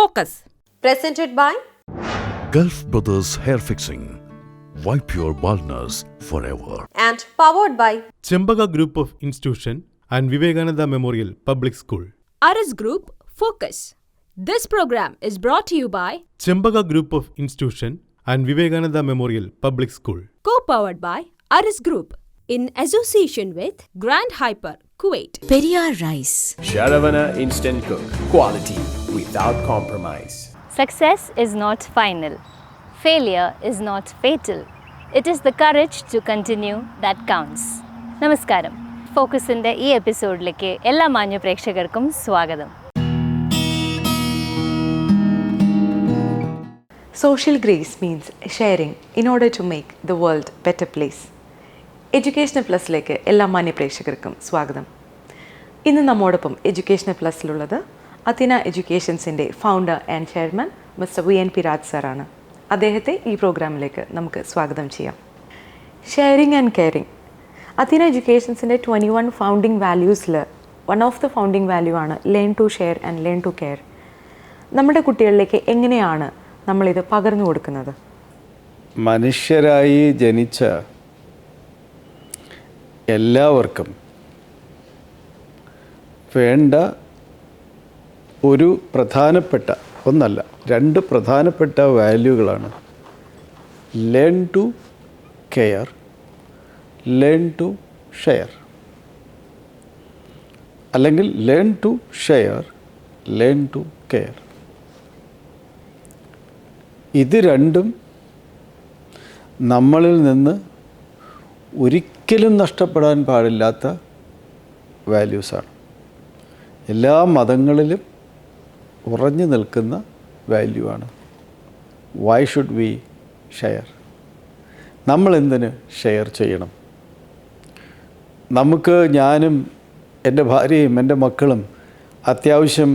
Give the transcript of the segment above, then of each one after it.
Focus. Presented by Gulf Brothers Hair Fixing. Wipe your baldness forever. and powered by Chembaga Group of Institution and Vivekananda Memorial Public School. Aris Group. Focus. This program is brought to you by Chembaga Group of Institution and Vivekananda Memorial Public School. co-powered by Aris Group in association with Grand Hyper, Kuwait. Periyar Rice. Sharavana Instant Cook. Quality without compromise. Success is not final. Failure is not fatal. It is the courage to continue that counts. നമസ്കാരം. ഫോക്കസിൻ്റെ ഈ എപ്പിസോഡിലേക്ക് എല്ലാ മാന്യ പ്രേക്ഷകർക്കും സ്വാഗതം. Social grace means sharing in order to make the world a better place. Educational പ്ലസിലേക്ക് എല്ലാ മാന്യ പ്രേക്ഷകർക്കും സ്വാഗതം. ഇന്ന് നമ്മോടൊപ്പം എഡ്യൂക്കേഷണൽ പ്ലസിലുള്ളത് അഥീന എഡ്യൂക്കേഷൻസിൻ്റെ founder and chairman mister VNP Raj സാറാണ്. അദ്ദേഹത്തെ ഈ പ്രോഗ്രാമിലേക്ക് നമുക്ക് സ്വാഗതം ചെയ്യാം. ഷെയറിങ് ആൻഡ് കെയറിങ്, അഥീന എഡ്യൂക്കേഷൻസിൻ്റെ 21 ഫൗണ്ടിങ് വാല്യൂസിൽ one of the founding value ആണ് learn to share and learn to care. നമ്മുടെ കുട്ടികളിലേക്ക് എങ്ങനെയാണ് നമ്മളിത് പകർന്നു കൊടുക്കുന്നത്? മനുഷ്യരായി ജനിച്ച എല്ലാവർക്കും വേണ്ട ഒരു പ്രധാനപ്പെട്ട ഒന്നല്ല, രണ്ട് പ്രധാനപ്പെട്ട വാല്യൂകളാണ് learn to care, learn to share, അല്ലെങ്കിൽ learn to share, learn to care. ഇത് രണ്ടും നമ്മളിൽ നിന്ന് ഒരിക്കലും നഷ്ടപ്പെടാൻ പാടില്ലാത്ത വാല്യൂസാണ്. എല്ലാ മതങ്ങളിലും ഉറഞ്ഞു നിൽക്കുന്ന വാല്യൂ ആണ്. Why should we share? നമ്മളെന്തിന് ഷെയർ ചെയ്യണം? നമുക്ക്, ഞാനും എൻ്റെ ഭാര്യയും എൻ്റെ മക്കളും, അത്യാവശ്യം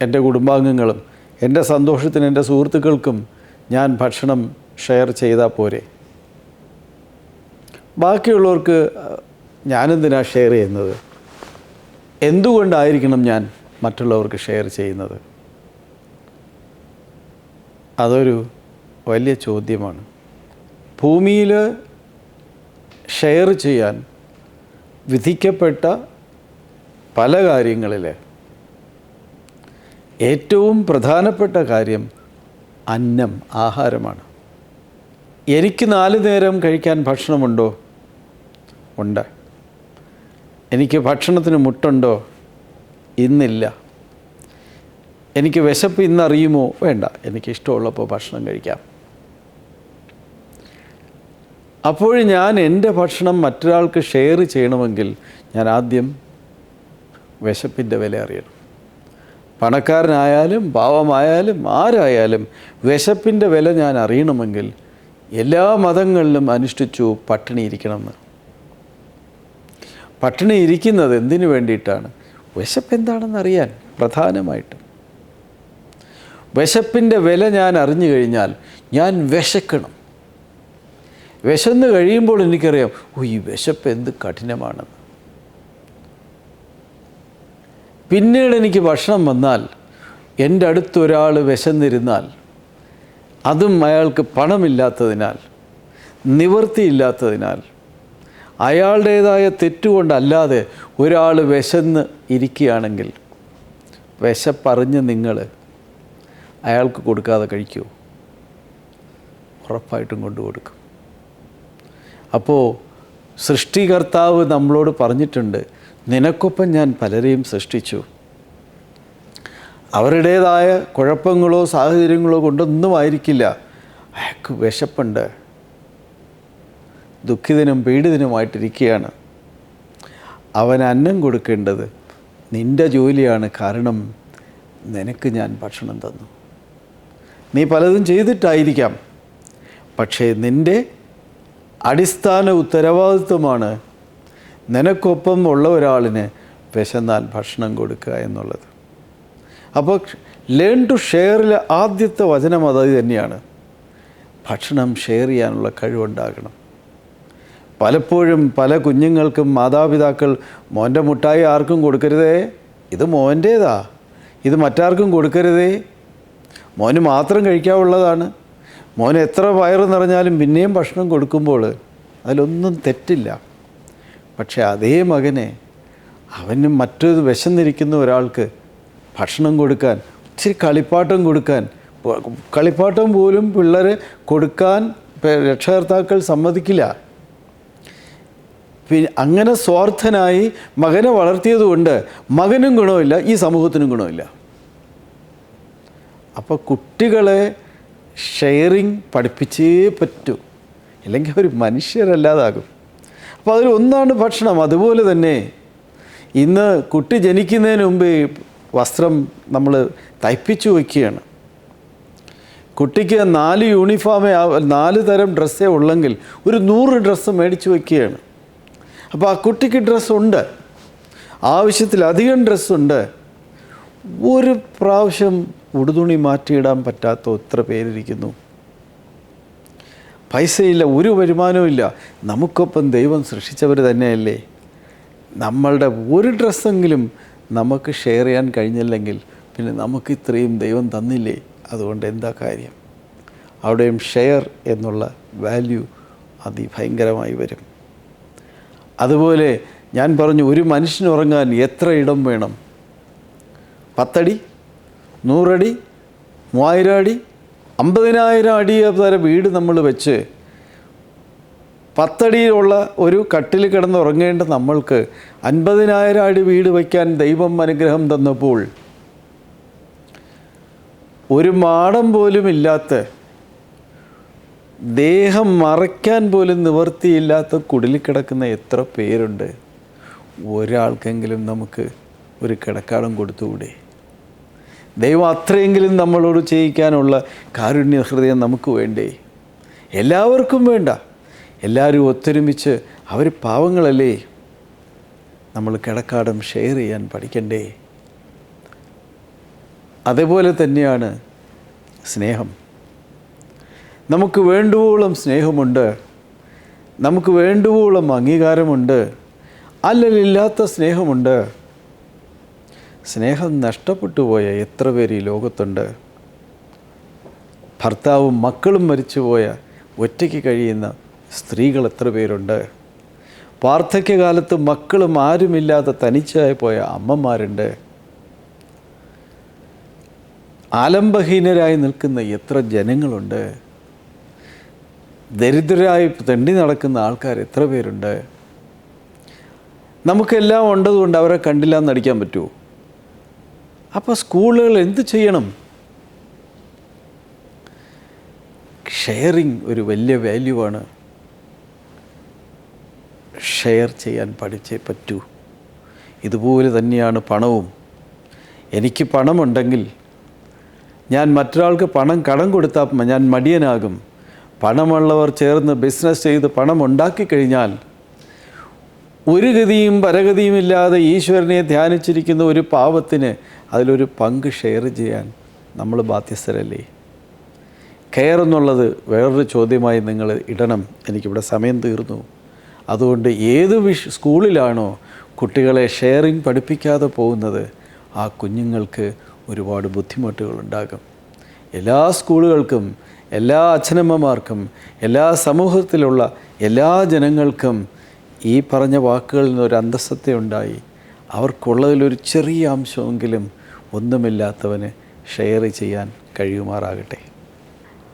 എൻ്റെ കുടുംബാംഗങ്ങളും, എൻ്റെ സന്തോഷത്തിന് എൻ്റെ സുഹൃത്തുക്കൾക്കും ഞാൻ ഭക്ഷണം ഷെയർ ചെയ്താൽ പോരെ? ബാക്കിയുള്ളവർക്ക് ഞാനെന്തിനാണ് ഷെയർ ചെയ്യുന്നത്? എന്തുകൊണ്ടായിരിക്കണം ഞാൻ മറ്റുള്ളവർക്ക് ഷെയർ ചെയ്യുന്നത്? അതൊരു വലിയ ചോദ്യമാണ്. ഭൂമിയിൽ ഷെയർ ചെയ്യാൻ വിധിക്കപ്പെട്ട പല കാര്യങ്ങളിൽ ഏറ്റവും പ്രധാനപ്പെട്ട കാര്യം അന്നം, ആഹാരമാണ്. എനിക്ക് 4 നേരം കഴിക്കാൻ ഭക്ഷണമുണ്ടോ? ഉണ്ട്. എനിക്ക് ഭക്ഷണത്തിന് മുട്ടുണ്ടോ? ഇന്നില്ല. എനിക്ക് വിശപ്പ് ഇന്നറിയുമോ? വേണ്ട, എനിക്കിഷ്ടമുള്ളപ്പോൾ ഭക്ഷണം കഴിക്കാം. അപ്പോൾ ഞാൻ എൻ്റെ ഭക്ഷണം മറ്റൊരാൾക്ക് ഷെയർ ചെയ്യണമെങ്കിൽ ഞാൻ ആദ്യം വിശപ്പിൻ്റെ വില അറിയണം. പണക്കാരനായാലും പാവമായാലും ആരായാലും വിശപ്പിൻ്റെ വില ഞാൻ അറിയണമെങ്കിൽ എല്ലാ മതങ്ങളിലും അനുഷ്ഠിച്ചു പട്ടിണി ഇരിക്കണമെന്ന്. പട്ടിണി ഇരിക്കുന്നത് എന്തിനു വേണ്ടിയിട്ടാണ്? വിശപ്പ് എന്താണെന്ന് അറിയാൻ. പ്രധാനമായിട്ടും വിശപ്പിൻ്റെ വില ഞാൻ അറിഞ്ഞു കഴിഞ്ഞാൽ ഞാൻ വിശക്കണം. വിശന്ന് കഴിയുമ്പോൾ എനിക്കറിയാം, ഈ വിശപ്പ് എന്ത് കഠിനമാണെന്ന്. പിന്നീട് എനിക്ക് ഭക്ഷണം വന്നാൽ, എൻ്റെ അടുത്തൊരാൾ വിശന്നിരുന്നാൽ, അതും അയാൾക്ക് പണമില്ലാത്തതിനാൽ, നിവൃത്തിയില്ലാത്തതിനാൽ, അയാളുടേതായ തെറ്റുകൊണ്ടല്ലാതെ ഒരാൾ വിശന്ന് ഇരിക്കുകയാണെങ്കിൽ, വിശപ്പറിഞ്ഞ് നിങ്ങൾ അയാൾക്ക് കൊടുക്കാതെ കഴിക്കുമോ? ഉറപ്പായിട്ടും കൊണ്ടു കൊടുക്കും. അപ്പോൾ സൃഷ്ടികർത്താവ് നമ്മളോട് പറഞ്ഞിട്ടുണ്ട്, നിനക്കൊപ്പം ഞാൻ പലരെയും സൃഷ്ടിച്ചു. അവരുടേതായ കുഴപ്പങ്ങളോ സാഹചര്യങ്ങളോ കൊണ്ടൊന്നും ആയിരിക്കില്ല, അയാൾക്ക് വിശപ്പുണ്ട്, ദുഃഖിതനും പീഡിതനുമായിട്ടിരിക്കുകയാണ്. അവൻ അന്നം കൊടുക്കേണ്ടത് നിൻ്റെ ജോലിയാണ്. കാരണം നിനക്ക് ഞാൻ ഭക്ഷണം തന്നു. നീ പലതും ചെയ്തിട്ടായിരിക്കാം, പക്ഷേ നിൻ്റെ അടിസ്ഥാന ഉത്തരവാദിത്വമാണ് നിനക്കൊപ്പം ഉള്ള ഒരാളിന് വിശന്നാൽ ഭക്ഷണം കൊടുക്കുക എന്നുള്ളത്. അപ്പോൾ ലേൺ ടു ഷെയറിൽ ആദ്യത്തെ വചനം അത് തന്നെയാണ്. ഭക്ഷണം ഷെയർ ചെയ്യാനുള്ള കഴിവുണ്ടാകണം. പലപ്പോഴും പല കുഞ്ഞുങ്ങൾക്കും മാതാപിതാക്കൾ മോൻ്റെ മുട്ടായി ആർക്കും കൊടുക്കരുതേ, ഇത് മോൻ്റേതാ, ഇത് മറ്റാർക്കും കൊടുക്കരുതേ മോന് മാത്രം കഴിക്കാവുള്ളതാണ്. മോന് എത്ര വയറ് നിറഞ്ഞാലും പിന്നെയും ഭക്ഷണം കൊടുക്കുമ്പോൾ അതിലൊന്നും തെറ്റില്ല. പക്ഷേ അതേ മകനെ അവന് മറ്റൊരു വിശന്നിരിക്കുന്ന ഒരാൾക്ക് ഭക്ഷണം കൊടുക്കാൻ, ഇച്ചിരി കളിപ്പാട്ടം കൊടുക്കാൻ, കളിപ്പാട്ടം പോലും പിള്ളേർ കൊടുക്കാൻ രക്ഷകർത്താക്കൾ സമ്മതിക്കില്ല. പിന്നെ അങ്ങനെ സ്വാർത്ഥനായി മകനെ വളർത്തിയതുകൊണ്ട് മകനും ഗുണമില്ല, ഈ സമൂഹത്തിനും ഗുണമില്ല. അപ്പോൾ കുട്ടികളെ ഷെയറിങ് പഠിപ്പിച്ചേ പറ്റൂ, ഇല്ലെങ്കിൽ അവർ മനുഷ്യരല്ലാതാകും. അപ്പോൾ അതിലൊന്നാണ് ഭക്ഷണം. അതുപോലെ തന്നെ ഇന്ന് കുട്ടി ജനിക്കുന്നതിന് മുമ്പ് വസ്ത്രം നമ്മൾ തയ്പ്പിച്ചു വയ്ക്കുകയാണ്. കുട്ടിക്ക് 4 യൂണിഫോമേ 4 തരം ഡ്രസ്സേ ഉള്ളെങ്കിൽ ഒരു 100 ഡ്രസ്സ് മേടിച്ച് വയ്ക്കുകയാണ്. അപ്പോൾ ആ കുട്ടിക്ക് ഡ്രസ്സുണ്ട്, ആവശ്യത്തിലധികം ഡ്രസ്സുണ്ട്. ഒരു പ്രാവശ്യം ഉടുതുണി മാറ്റിയിടാൻ പറ്റാത്ത എത്ര പേരിരിക്കുന്നു. പൈസയില്ല, ഒരു വരുമാനവും ഇല്ല. നമുക്കൊപ്പം ദൈവം സൃഷ്ടിച്ചവർ തന്നെയല്ലേ. നമ്മളുടെ ഒരു ഡ്രസ്സെങ്കിലും നമുക്ക് ഷെയർ ചെയ്യാൻ കഴിഞ്ഞില്ലെങ്കിൽ പിന്നെ നമുക്ക് ഇത്രയും ദൈവം തന്നില്ലേ? അതുകൊണ്ട് എന്താ കാര്യം? അവിടെയും ഷെയർ എന്നുള്ള വാല്യൂ അതിഭയങ്കരമായി വരും. അതുപോലെ ഞാൻ പറഞ്ഞു, ഒരു മനുഷ്യന് ഉറങ്ങാൻ എത്ര ഇടം വേണം? 10 അടി, 100 അടി, 3000 അടി, 50,000 അടി വരെ വീട് നമ്മൾ വെച്ച് 10 അടിയിലുള്ള ഒരു കട്ടിൽ കിടന്ന് ഉറങ്ങേണ്ട നമ്മൾക്ക് 50,000 അടി വീട് വയ്ക്കാൻ ദൈവം അനുഗ്രഹം തന്നപ്പോൾ ഒരു മാടം പോലും ഇല്ലാത്ത, ദേഹം മറയ്ക്കാൻ പോലും നിവർത്തിയില്ലാത്ത കുടിലിൽ കിടക്കുന്ന എത്ര പേരുണ്ട്. ഒരാൾക്കെങ്കിലും നമുക്ക് ഒരു കിടക്കാടം കൊടുത്തുകൂടെ? ദൈവം അത്രയെങ്കിലും നമ്മളോട് ചെയ്യിക്കാനുള്ള കാരുണ്യ ഹൃദയം നമുക്ക് വേണ്ടേ? എല്ലാവർക്കും വേണ്ട. എല്ലാവരും ഒത്തൊരുമിച്ച്, അവർ പാവങ്ങളല്ലേ, നമ്മൾ കിടക്കാടം ഷെയർ ചെയ്യാൻ പഠിക്കണ്ടേ? അതേപോലെ തന്നെയാണ് സ്നേഹം. നമുക്ക് വേണ്ടുവോളം സ്നേഹമുണ്ട്, നമുക്ക് വേണ്ടുവോളം അംഗീകാരമുണ്ട്, അല്ലലില്ലാത്ത സ്നേഹമുണ്ട്. സ്നേഹം നഷ്ടപ്പെട്ടു പോയ എത്ര പേര് ഈ ലോകത്തുണ്ട്. ഭർത്താവും മക്കളും മരിച്ചുപോയ ഒറ്റയ്ക്ക് കഴിയുന്ന സ്ത്രീകൾ എത്ര പേരുണ്ട്. വാർദ്ധക്യകാലത്ത് മക്കളും ആരുമില്ലാതെ തനിച്ചായി പോയ അമ്മമാരുണ്ട്. ആലംബഹീനരായി നിൽക്കുന്ന എത്ര ജനങ്ങളുണ്ട്. ദരിദ്രരായി തെണ്ടി നടക്കുന്ന ആൾക്കാർ എത്ര പേരുണ്ട്. നമുക്കെല്ലാം ഉണ്ടതുകൊണ്ട് അവരെ കണ്ടില്ല എന്ന് നടിക്കാൻ പറ്റുമോ? അപ്പോൾ സ്കൂളുകൾ എന്ത് ചെയ്യണം? ഷെയറിങ് ഒരു വലിയ വാല്യൂ ആണ്. ഷെയർ ചെയ്യാൻ പഠിച്ചേ പറ്റൂ. ഇതുപോലെ തന്നെയാണ് പണവും. എനിക്ക് പണമുണ്ടെങ്കിൽ ഞാൻ മറ്റൊരാൾക്ക് പണം കടം കൊടുത്താൽ ഞാൻ മടിയനാകും. പണമുള്ളവർ ചേർന്ന് ബിസിനസ് ചെയ്ത് പണം ഉണ്ടാക്കി കഴിഞ്ഞാൽ ഒരു ഗതിയും പരഗതിയും ഇല്ലാതെ ഈശ്വരനെ ധ്യാനിച്ചിരിക്കുന്ന ഒരു പാവത്തിന് അതിലൊരു പങ്ക് ഷെയർ ചെയ്യാൻ നമ്മൾ ബാധ്യസ്ഥരല്ലേ? കെയർ എന്നുള്ളത് വേറൊരു ചോദ്യമായി നിങ്ങൾ ഇടണം. എനിക്കിവിടെ സമയം തീർന്നു. അതുകൊണ്ട് ഏത് സ്കൂളിലാണോ കുട്ടികളെ ഷെയറിങ് പഠിപ്പിക്കാതെ പോകുന്നത്, ആ കുഞ്ഞുങ്ങൾക്ക് ഒരുപാട് ബുദ്ധിമുട്ടുകളുണ്ടാകും. എല്ലാ സ്കൂളുകൾക്കും, എല്ലാ അച്ഛനമ്മമാർക്കും, എല്ലാ സമൂഹത്തിലുള്ള എല്ലാ ജനങ്ങൾക്കും ഈ പറഞ്ഞ വാക്കുകളിൽ നിന്നൊരു അന്തസ്സത്ത ഉണ്ടായി അവർക്കുള്ളതിലൊരു ചെറിയ അംശമെങ്കിലും ഒന്നുമില്ലാത്തവന് ഷെയർ ചെയ്യാൻ കഴിയുമാറാകട്ടെ.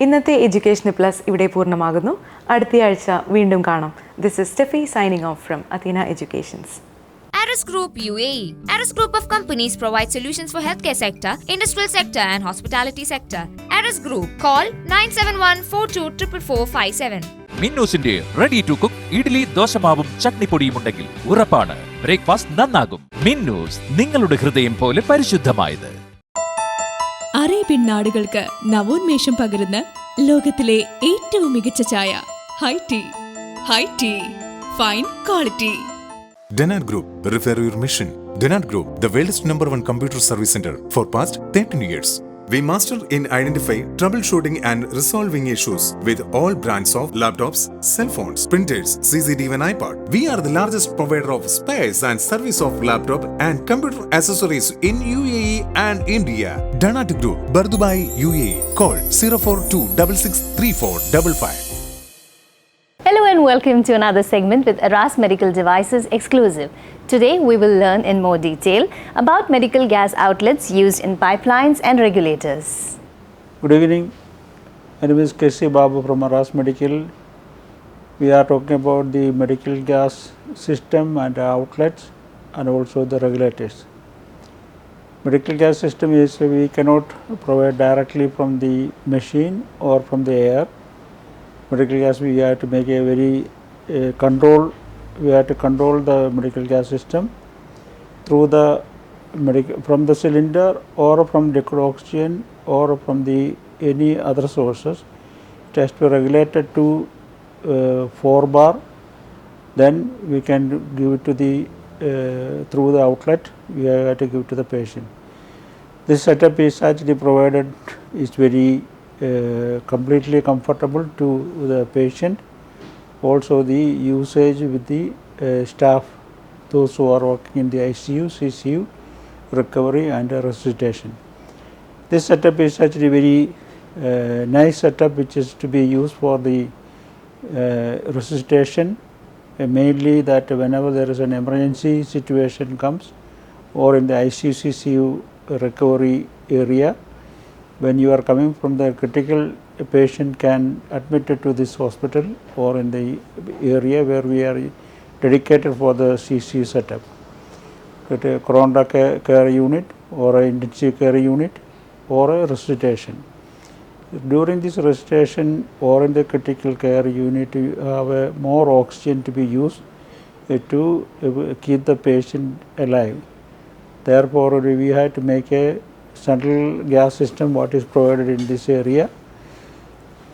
ഇന്നത്തെ എഡ്യൂക്കേഷൻ പ്ലസ് ഇവിടെ പൂർണ്ണമാകുന്നു. അടുത്തയാഴ്ച വീണ്ടും കാണാം. This is Steffi signing off from Athena educations. Aris Group UAE. Aris Group of companies provide solutions for healthcare sector, industrial sector and hospitality sector. Aris Group. Call 9714244457. മിന്നൂസിന്റെ ready to cook idli, ദോശമാവും ചട്നിപ്പൊടിയും ഉണ്ടെങ്കിൽ ഉറപ്പാണ് breakfast നന്നാകും. Minnu's, നിങ്ങളുടെ ഹൃദയം പോലെ പരിശുദ്ധമായത്. Arabian നാടുകൾക്ക് നവോന്മേഷം പകരുന്ന ലോകത്തിലെ ഏറ്റവും മികച്ച ചായ high tea. High tea, fine quality. Denard Group, refer your mission. Denard Group, the world's #1 computer service center for past 13 years. We master in identify, troubleshooting and resolving issues with all brands of laptops, cell phones, printers, CCTV and iPad. We are the largest provider of spares and service of laptop and computer accessories in UAE and India. Donat Group, Bardubai, UAE. Call 042 663455. Hello and welcome to another segment with Aras Medical Devices exclusive. Today we will learn in more detail about medical gas outlets used in pipelines and regulators. Good evening. My name is K.C. Babu from Aras Medical. We are talking about the medical gas system and outlets and also the regulators. Medical gas system is we cannot provide directly from the machine or from the air. Medical gas we have to make a very control. We have to control the medical gas system through the from the cylinder or from liquid oxygen or from the any other sources. It has to be regulated to 4 bar. Then we can give it to the through the outlet. We have to give it to the patient. This setup is actually provided is very completely comfortable to the patient. Also the usage with the staff, those who are working in the ICU, CCU, recovery and resuscitation. This setup is actually very nice setup which is to be used for the resuscitation, mainly that whenever there is an emergency situation comes or in the ICU, CCU recovery area, when you are coming from the critical, a patient can admitted to this hospital or in the area where we are dedicated for the CCU setup. A coronary care unit or an intensive care unit or a resuscitation. During this resuscitation or in the critical care unit, you have more oxygen to be used to keep the patient alive. Therefore, we have to make a central gas system what is provided in this area.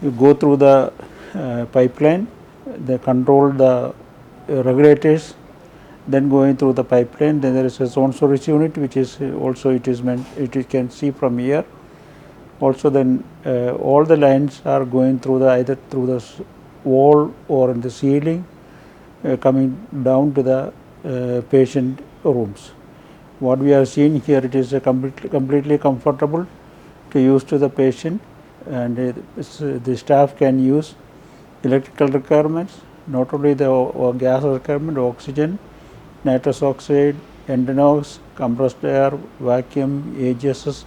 You go through the pipeline, they control the regulators, then going through the pipeline, then there is a zone storage unit which is also it is meant, it can see from here. Also then all the lines are going through the either through the wall or in the ceiling coming down to the patient rooms. What we are seeing here, it is a completely comfortable to use to the patient, and the staff can use electrical requirements, not only the gas requirement, oxygen, nitrous oxide, NOx, compressed air, vacuum, AGSs,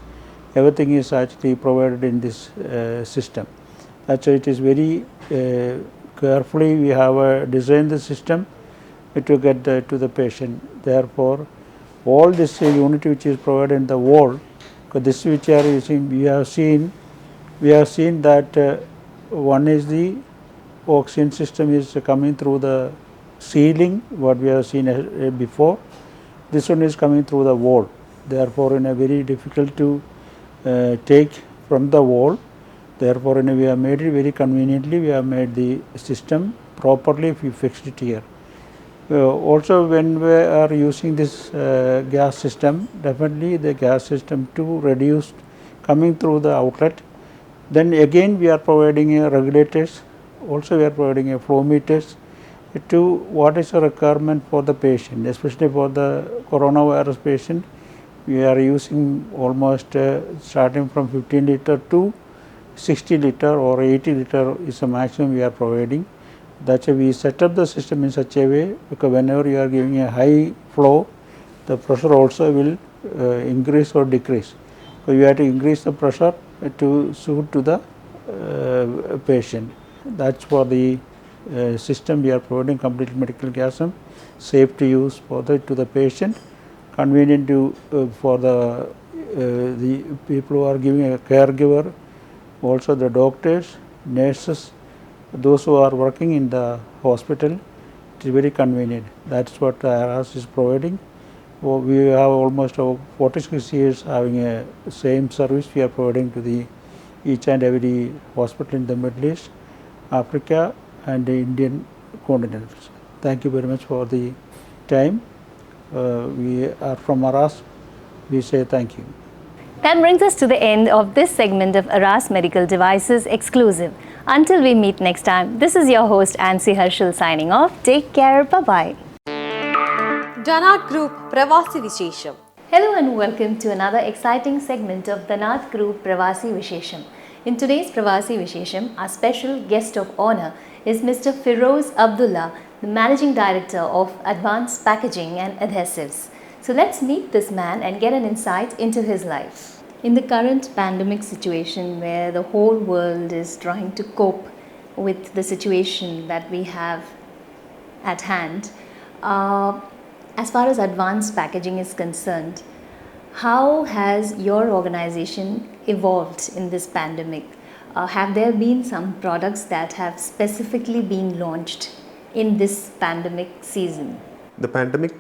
everything is actually provided in this system. That's why it is very carefully we have designed the system to get to the patient. Therefore, all this unit which is provided in the wall, because this which are using, we have seen that one is the oxygen system is coming through the ceiling, what we have seen before. This one is coming through the wall. Therefore, in a very difficult to take from the wall. Therefore, we have made it very conveniently. We have made the system properly. We fixed it here. Also, when we are using this gas system, definitely the gas system too reduced coming through the outlet. Then again we are providing a regulators. Also, we are providing a flow meters to what is the requirement for the patient, especially for the coronavirus patient. We are using almost starting from 15 liter to 60 liter or 80 liter is the maximum we are providing. That's why we set up the system in such a way, because whenever you are giving a high flow, the pressure also will increase or decrease. So you have to increase the pressure to suit to the patient. That's for the system we are providing, complete medical gas, safe to use for to the patient, convenient to for the people who are giving a caregiver, also the doctors, nurses, those who are working in the hospital. It is very convenient. That's what Aras is providing. We have almost 46 years having a same service we are providing to the each and every hospital in the Middle East, Africa and the Indian continent. Thank you very much for the time. We are from Aras. We say thank you. That brings us to the end of this segment of Aras Medical Devices exclusive. Until we meet next time, this is your host Ansi Harshal signing off. Take care. Bye-bye. Donat Group Pravasi Vishesham. Hello and welcome to another exciting segment of the Nath Group Pravasi Vishesham. In today's Pravasi Vishesham, our special guest of honor is Mr. Firoz Abdullah, the Managing Director of Advanced Packaging and Adhesives. So let's meet this man and get an insight into his life. In the current pandemic situation where the whole world is trying to cope with the situation that we have at hand, as far as advanced packaging is concerned, how has your organization evolved in this pandemic? Have there been some products that have specifically been launched in this pandemic season? The pandemic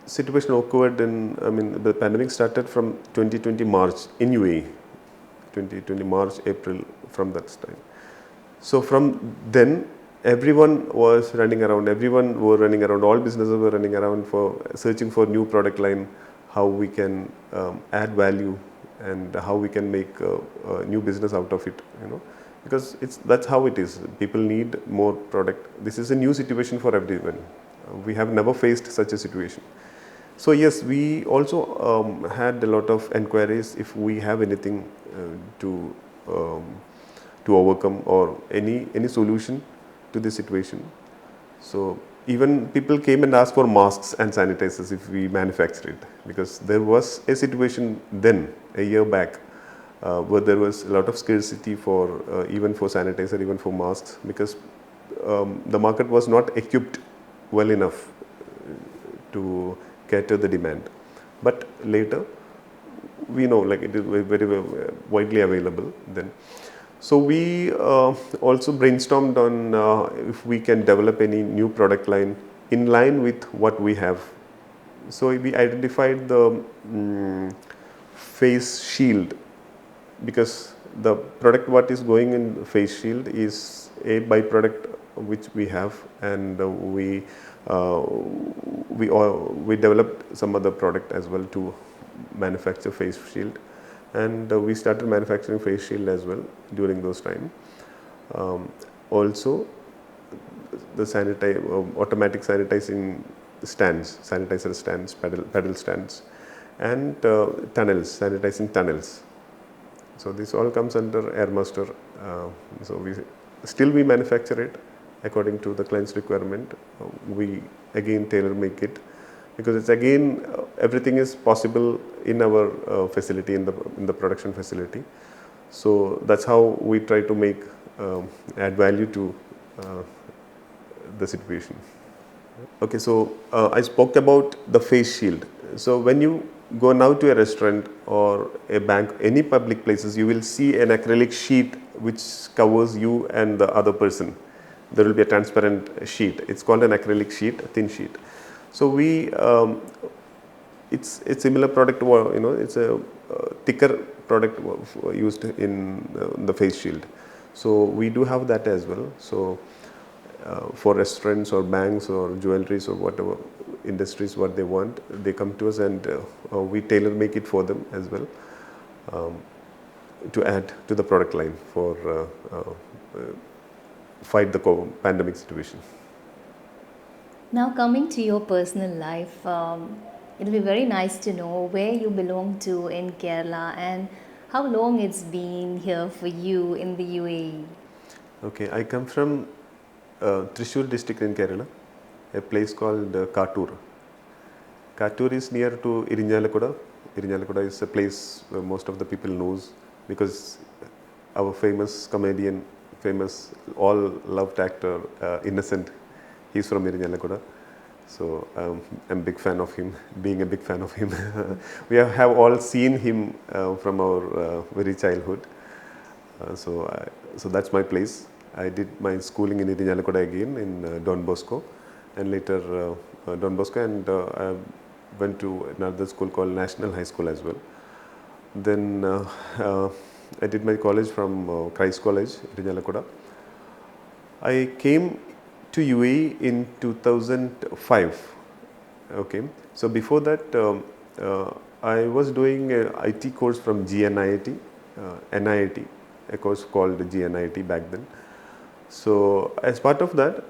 situation occurred the pandemic started from 2020 March in UAE, 2020 March, April, from that time. So from then, everyone was running around, all businesses were running around for searching for new product line, how we can add value and how we can make a new business out of it, because that's how it is. People need more product. This is a new situation for everyone. We have never faced such a situation. So yes, we also had a lot of enquiries if we have anything to overcome or any solution to this situation. So even people came and asked for masks and sanitizers if we manufacture it, because there was a situation then, a year back, where there was a lot of scarcity for even for sanitizer, even for masks, because the market was not equipped well enough to cater the demand. But later, we know it is very widely available then. So we also brainstormed on if we can develop any new product line in line with what we have. So we identified the face shield, because the product what is going in face shield is a byproduct which we have, and we developed some other product as well to manufacture face shield. And we started manufacturing face shield as well during those time. Also, the automatic sanitizing stands, sanitizer stands, pedal stands, and tunnels, sanitizing tunnels. So this all comes under Airmaster. So we manufacture it according to the client's requirement. We again tailor make it, because it's again everything is possible in our facility, in the production facility. So that's how we try to add value to the situation. Okay, so I spoke about the face shield. So when you go now to a restaurant or a bank, any public places, you will see an acrylic sheet which covers you and the other person. There will be a transparent sheet. It's called an acrylic sheet, a thin sheet. So it's a similar product, it's a thicker product used in the face shield. So we do have that as well. So for restaurants or banks or jewelries or whatever industries, what they want, they come to us, and we tailor make it for them as well, to add to the product line for fight the pandemic situation. Now coming to your personal life, it'll be very nice to know where you belong to in Kerala and how long it's been here for you in the UAE. Okay, I come from Thrissur district in Kerala, a place called Kattur. Kattur is near to Irinjalakuda. Irinjalakuda is a place where most of the people knows, because our famous comedian, all loved actor, Innocent, he's from Irinjalakuda. So I'm a big fan of him, being a big fan of him. We have all seen him from our very childhood. So that's my place. I did my schooling in Irinjalakuda again in Don Bosco, and later Don Bosco, and I went to another school called National High School as well. Then I did my college from Christ College, Irinjalakuda. I came to UAE in 2005. Okay, so before that I was doing an IT course from GNIIT, NIIT, a course called GNIIT back then. So as part of that,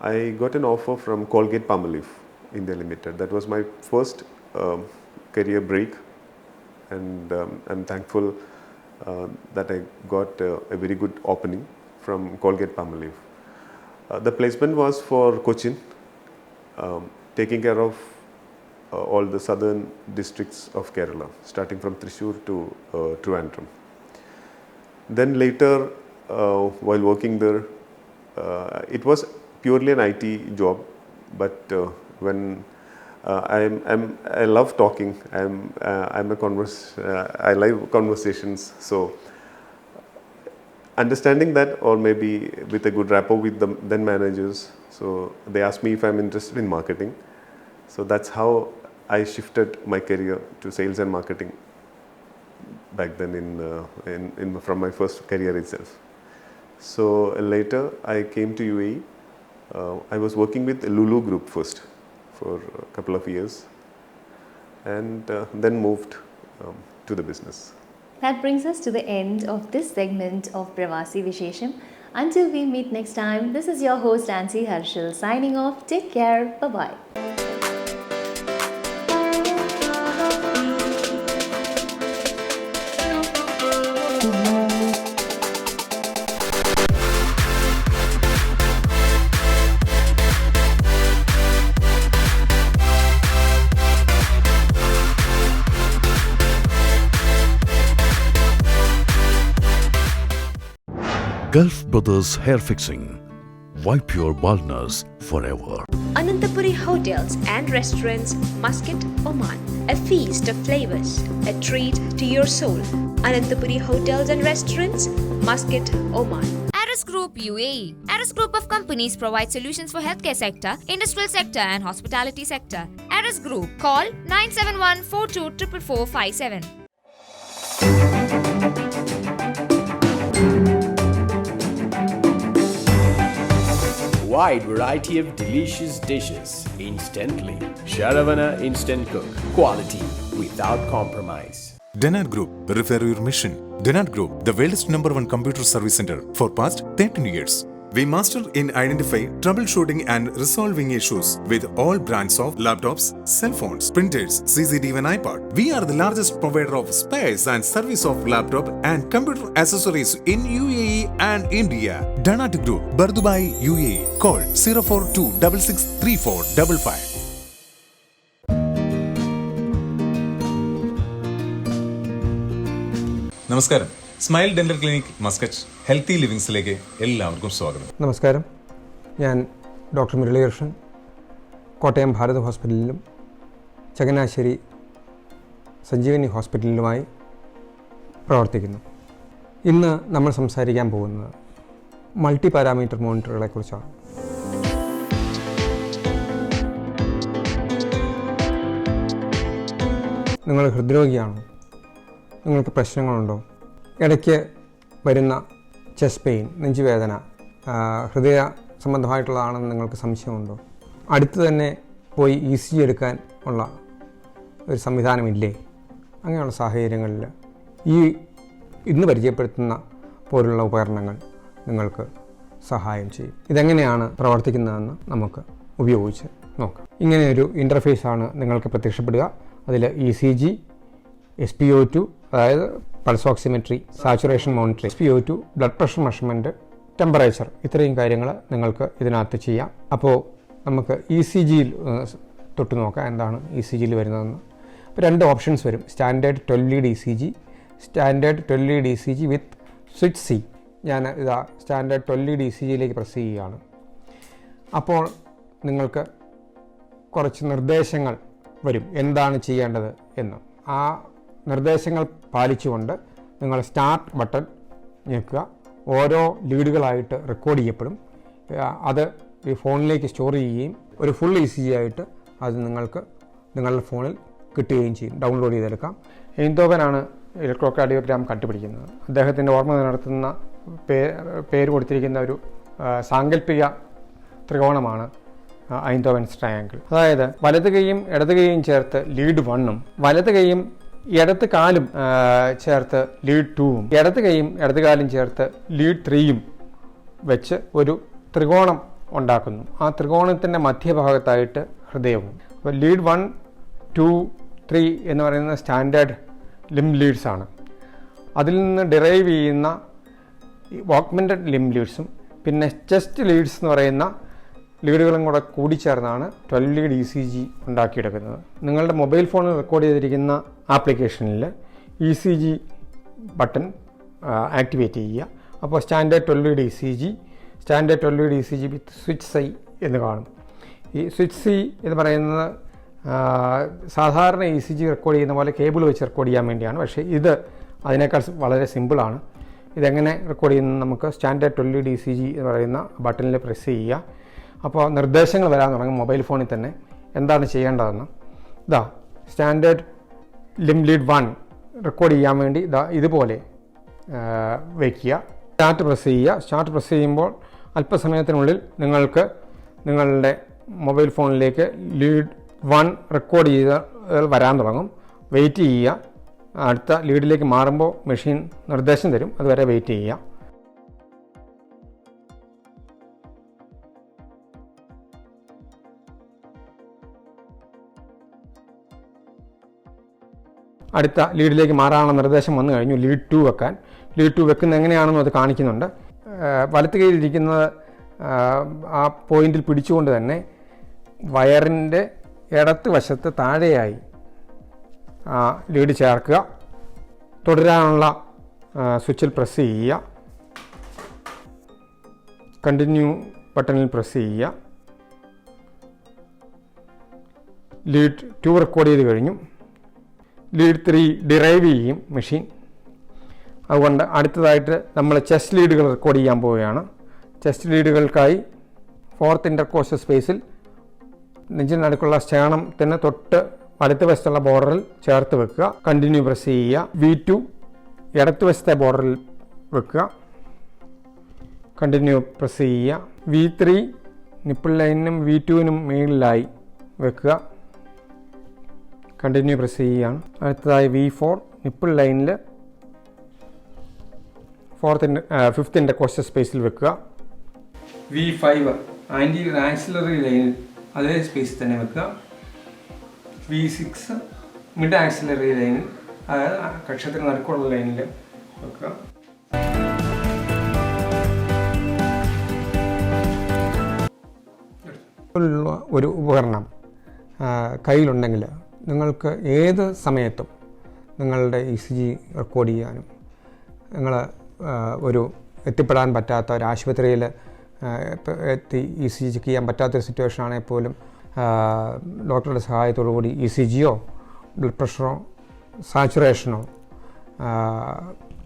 I got an offer from Colgate Palmolive India Limited. That was my first career break, and I'm thankful that I got a very good opening from Colgate-Palmolive. The placement was for Cochin, taking care of all the southern districts of Kerala, starting from Thrissur to Trivandrum. Then later, while working there, it was purely an IT job, but when I love talking. I like conversations. So understanding that, or maybe with a good rapport with the then managers, so they asked me if I'm interested in marketing. So that's how I shifted my career to sales and marketing back then from my first career itself. So later I came to UAE. I was working with Lulu Group first for a couple of years, and then moved to the business. That brings us to the end of this segment of Pravasi Vishesham. Until we meet next time, this is your host Nancy Harshal signing off. Take care. Bye-bye. Gulf Brothers Hair Fixing. Wipe your baldness forever. Anantapuri Hotels and Restaurants, Muscat, Oman. A feast of flavors, a treat to your soul. Anantapuri Hotels and Restaurants, Muscat, Oman. Aris Group UAE. Aris Group of companies provide solutions for healthcare sector, industrial sector and hospitality sector. Aris Group. Call 971 42 44457. Wide variety of delicious dishes instantly. Sharavana Instant Cook. Quality without compromise. Denard Group, refer your mission. Denard Group, the world's #1 computer service center for past 13 years. We master in identify, troubleshooting and resolving issues with all brands of laptops, cell phones, printers, CCTV and iPod. We are the largest provider of spares and service of laptop and computer accessories in UAE and India. Denard Group, Bardubai, UAE. Call 042 663455. നമസ്കാരം. Smile dental clinic Muscat healthy ലിവിങ്സിലേക്ക് എല്ലാവർക്കും സ്വാഗതം. നമസ്കാരം, ഞാൻ doctor Muralikrishnan, Kottayam Bharat ഹോസ്പിറ്റലിലും ചങ്ങനാശ്ശേരി സഞ്ജീവനി ഹോസ്പിറ്റലിലുമായി പ്രവർത്തിക്കുന്നു. ഇന്ന് നമ്മൾ സംസാരിക്കാൻ പോകുന്നത് മൾട്ടി പാരാമീറ്റർ മോണിറ്ററുകളെ കുറിച്ചാണ്. നിങ്ങൾ ഹൃദ്രോഗിയാണോ? നിങ്ങൾക്ക് പ്രശ്നങ്ങളുണ്ടോ? ഇടയ്ക്ക് വരുന്ന ചെസ്റ്റ് പെയിൻ, നെഞ്ചുവേദന, ഹൃദയ സംബന്ധമായിട്ടുള്ളതാണെന്ന് നിങ്ങൾക്ക് സംശയമുണ്ടോ? അടുത്ത് തന്നെ പോയി ECG എടുക്കാൻ ഉള്ള ഒരു സംവിധാനമില്ലേ? അങ്ങനെയുള്ള സാഹചര്യങ്ങളിൽ ഇന്ന് പരിചയപ്പെടുത്തുന്ന പോലുള്ള ഉപകരണങ്ങൾ നിങ്ങൾക്ക് സഹായം ചെയ്യും. ഇതെങ്ങനെയാണ് പ്രവർത്തിക്കുന്നതെന്ന് നമുക്ക് ഉപയോഗിച്ച് നോക്കാം. ഇങ്ങനെയൊരു ഇൻ്റർഫേസാണ് നിങ്ങൾക്ക് പ്രത്യക്ഷപ്പെടുക. അതിൽ ECG, SpO2 അതായത് pulse oximetry, saturation monitoring, SpO2, blood pressure measurement, temperature, ഇത്രയും കാര്യങ്ങൾ നിങ്ങൾക്ക് ഇതിനകത്ത് ചെയ്യാം. അപ്പോൾ നമുക്ക് ECGയിൽ തൊട്ട് നോക്കാം എന്താണ് ECGയിൽ വരുന്നതെന്ന്. അപ്പോൾ 2 ഓപ്ഷൻസ് വരും. Standard 12 lead ECG, standard 12 lead ECG വിത്ത് സ്വിച്ച് C. ഞാൻ ഇതാ സ്റ്റാൻഡേർഡ് 12 ലീഡ് ECGയിലേക്ക് പ്രസ് ചെയ്യുകയാണ്. അപ്പോൾ നിങ്ങൾക്ക് കുറച്ച് നിർദ്ദേശങ്ങൾ വരും എന്താണ് ചെയ്യേണ്ടത് എന്ന്. ആ നിർദ്ദേശങ്ങൾ പാലിച്ചുകൊണ്ട് നിങ്ങൾ സ്റ്റാർട്ട് ബട്ടൺ ഞെക്കുക. ഓരോ ലീഡുകളായിട്ട് റെക്കോർഡ് ചെയ്യപ്പെടും. അത് ഈ ഫോണിലേക്ക് സ്റ്റോർ ചെയ്യുകയും ഒരു ഫുൾ ECG ആയിട്ട് അത് നിങ്ങൾക്ക് നിങ്ങളുടെ ഫോണിൽ കിട്ടുകയും ചെയ്യും. ഡൗൺലോഡ് ചെയ്തെടുക്കാം. എയ്ൻതോവനാണ് ഇലക്ട്രോകാർഡിയോഗ്രാം കണ്ടുപിടിക്കുന്നത്. അദ്ദേഹത്തിൻ്റെ ഓർമ്മ നിലനിർത്തുന്ന പേര് കൊടുത്തിരിക്കുന്ന ഒരു സാങ്കല്പിക ത്രികോണമാണ് ഐൻതോവൻസ് ട്രയാങ്കിൾ. അതായത് വലത് കൈയും ഇടത് കൈയും ചേർത്ത് ലീഡ് 1ഉം വലത് കൈയും ഇടത് കാലും ചേർത്ത് ലീഡ് 2ഉം ഇടത് കൈയും ഇടത് കാലും ചേർത്ത് ലീഡ് 3ഉം വെച്ച് ഒരു ത്രികോണം ഉണ്ടാക്കുന്നു. ആ ത്രികോണത്തിൻ്റെ മധ്യഭാഗത്തായിട്ട് ഹൃദയവും. അപ്പോൾ ലീഡ് 1, 2, 3 എന്ന് പറയുന്നത് സ്റ്റാൻഡേർഡ് ലിം ലീഡ്സ് ആണ്. അതിൽ നിന്ന് ഡിറൈവ് ചെയ്യുന്ന ഓഗ്മെൻറ്റഡ് ലിം ലീഡ്സും പിന്നെ ചെസ്റ്റ് ലീഡ്സ് എന്ന് പറയുന്ന ലീഡുകളും കൂടെ കൂടിച്ചേർന്നാണ് 12 ലീഡ് ECG ഉണ്ടാക്കിയെടുക്കുന്നത്. നിങ്ങളുടെ മൊബൈൽ ഫോണിൽ റെക്കോർഡ് ചെയ്തിരിക്കുന്ന ആപ്ലിക്കേഷനിൽ ECG ബട്ടൺ ആക്ടിവേറ്റ് ചെയ്യുക. അപ്പോൾ standard 12 lead ECG, standard 12 lead ECG വിത്ത് സ്വിച്ച് സൈ എന്ന് കാണും. ഈ സ്വിച്ച് സി എന്ന് പറയുന്നത് സാധാരണ ECG റെക്കോർഡ് ചെയ്യുന്ന പോലെ കേബിൾ വെച്ച് റെക്കോർഡ് ചെയ്യാൻ വേണ്ടിയാണ്. പക്ഷേ ഇത് അതിനേക്കാൾ വളരെ സിമ്പിളാണ്. ഇതെങ്ങനെ റെക്കോർഡ് ചെയ്യുന്നത്? നമുക്ക് സ്റ്റാൻഡേർഡ് 12 ലീഡ് ECG എന്ന് പറയുന്ന ബട്ടണിൽ പ്രസ് ചെയ്യുക. അപ്പോൾ നിർദ്ദേശങ്ങൾ വരാൻ തുടങ്ങും മൊബൈൽ ഫോണിൽ തന്നെ എന്താണ് ചെയ്യേണ്ടതെന്ന്. ഇതാ സ്റ്റാൻഡേർഡ് ലിം ലീഡ് 1 റെക്കോർഡ് ചെയ്യാൻ വേണ്ടി ഇതുപോലെ വയ്ക്കുക. സ്റ്റാർട്ട് പ്രസ് ചെയ്യുക. സ്റ്റാർട്ട് പ്രസ് ചെയ്യുമ്പോൾ അല്പസമയത്തിനുള്ളിൽ നിങ്ങൾക്ക് നിങ്ങളുടെ മൊബൈൽ ഫോണിലേക്ക് ലീഡ് 1 റെക്കോർഡ് ചെയ്ത് വരാൻ തുടങ്ങും. വെയിറ്റ് ചെയ്യുക. അടുത്ത ലീഡിലേക്ക് മാറുമ്പോൾ മെഷീൻ നിർദ്ദേശം തരും. അതുവരെ വെയിറ്റ് ചെയ്യുക. അടുത്ത ലീഡിലേക്ക് മാറാനുള്ള നിർദ്ദേശം വന്നു കഴിഞ്ഞു. ലീഡ് 2 വെക്കാൻ. ലീഡ് 2 വെക്കുന്നത് എങ്ങനെയാണെന്നും അത് കാണിക്കുന്നുണ്ട്. വലത്ത് കൈയിലിരിക്കുന്നത് ആ പോയിന്റിൽ പിടിച്ചുകൊണ്ട് തന്നെ വയറിൻ്റെ ഇടത്ത് വശത്ത് താഴെയായി ലീഡ് ചേർക്കുക. തുടരാനുള്ള സ്വിച്ചിൽ പ്രസ് ചെയ്യുക. കണ്ടിന്യൂ ബട്ടണിൽ പ്രസ് ചെയ്യുക. ലീഡ് 2 റെക്കോർഡ് ചെയ്ത് കഴിഞ്ഞു. ലീഡ് 3 ഡിറൈവ് ചെയ്യും മെഷീൻ. അതുകൊണ്ട് അടുത്തതായിട്ട് നമ്മൾ ചെസ്റ്റ് ലീഡുകൾ റെക്കോർഡ് ചെയ്യാൻ പോവുകയാണ്. ചെസ്റ്റ് ലീഡുകൾക്കായി 4th ഇൻ്റർകോസ്റ്റൽ സ്പേസിൽ നെഞ്ചിനടുക്കുള്ള സ്റ്റേണത്തിന് തൊട്ട് വലത്ത് വശത്തുള്ള ബോർഡറിൽ ചേർത്ത് വെക്കുക. കണ്ടിന്യൂ പ്രസ് ചെയ്യുക. V2 ഇടത്ത് വശത്തെ ബോർഡറിൽ വെക്കുക. കണ്ടിന്യൂ പ്രസ് ചെയ്യുക. V3 നിപ്പിൾ ലൈനിനും V2നും മുകളിലായി വെക്കുക. കണ്ടിന്യൂ പ്രസ് ചെയ്യുകയാണ്. അടുത്തതായി V4 നിപ്പിൾ ലൈനിൽ 5th ഇൻ്റർകോസ്റ്റൽ സ്പേസിൽ വെക്കുക. V5 ആക്സിലറി ലൈനിൽ അതേ സ്പേസിൽ തന്നെ വെക്കുക. V6 മിഡ് ആക്സിലറി ലൈനിൽ, അതായത് കക്ഷത്തിന് നടുക്കുള്ള ലൈനിൽ വെക്കുക. ഒരു ഉപകരണം കയ്യിലുണ്ടെങ്കിൽ നിങ്ങൾക്ക് ഏത് സമയത്തും നിങ്ങളുടെ ECG റെക്കോർഡ് ചെയ്യാനും, നിങ്ങൾ ഒരു എത്തിപ്പെടാൻ പറ്റാത്ത ഒരു ആശുപത്രിയിൽ എത്തി ECG ചെക്ക് ചെയ്യാൻ പറ്റാത്തൊരു സിറ്റുവേഷൻ ആണെങ്കിൽ പോലും ഡോക്ടറുടെ സഹായത്തോടു കൂടി ECGയോ ബ്ലഡ് പ്രഷറോ സാച്ചുറേഷനോ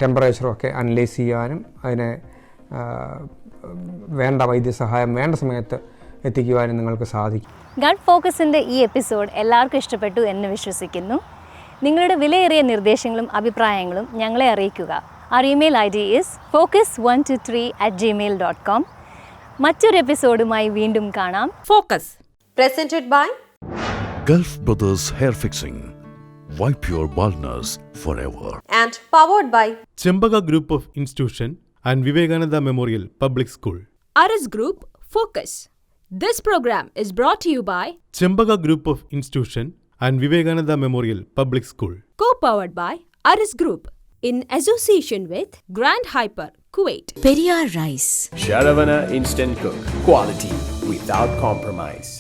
ടെമ്പറേച്ചറോ ഒക്കെ അനലൈസ് ചെയ്യാനും അതിനെ വേണ്ട വൈദ്യസഹായം വേണ്ട സമയത്ത് എത്തിക്കുവാനും നിങ്ങൾക്ക് സാധിക്കും. ഗഡ് ഫോക്കസിൻ്റെ ഈ എപ്പിസോഡ് എല്ലാവർക്കും ഇഷ്ടപ്പെട്ടു എന്ന് വിശ്വസിക്കുന്നു. നിങ്ങളുടെ വിലയേറിയ നിർദ്ദേശങ്ങളും അഭിപ്രായങ്ങളും ഞങ്ങളെ അറിയിക്കുക. Our email ID is focus123@gmail.com. മറ്റൊരു എപ്പിസോഡുമായി വീണ്ടും കാണാം. Focus presented by Gulf Brothers Hair Fixing. Wipe your baldness forever. and powered by Chembaga Group of Institution and Vivekananda Memorial Public School. Aris Group Focus. This program is brought to you by Chembaga Group of Institution and Vivekananda Memorial Public School. co-powered by Aris Group in association with Grand Hyper Kuwait. Periyar Rice. Sharavana Instant Cook. Quality without compromise.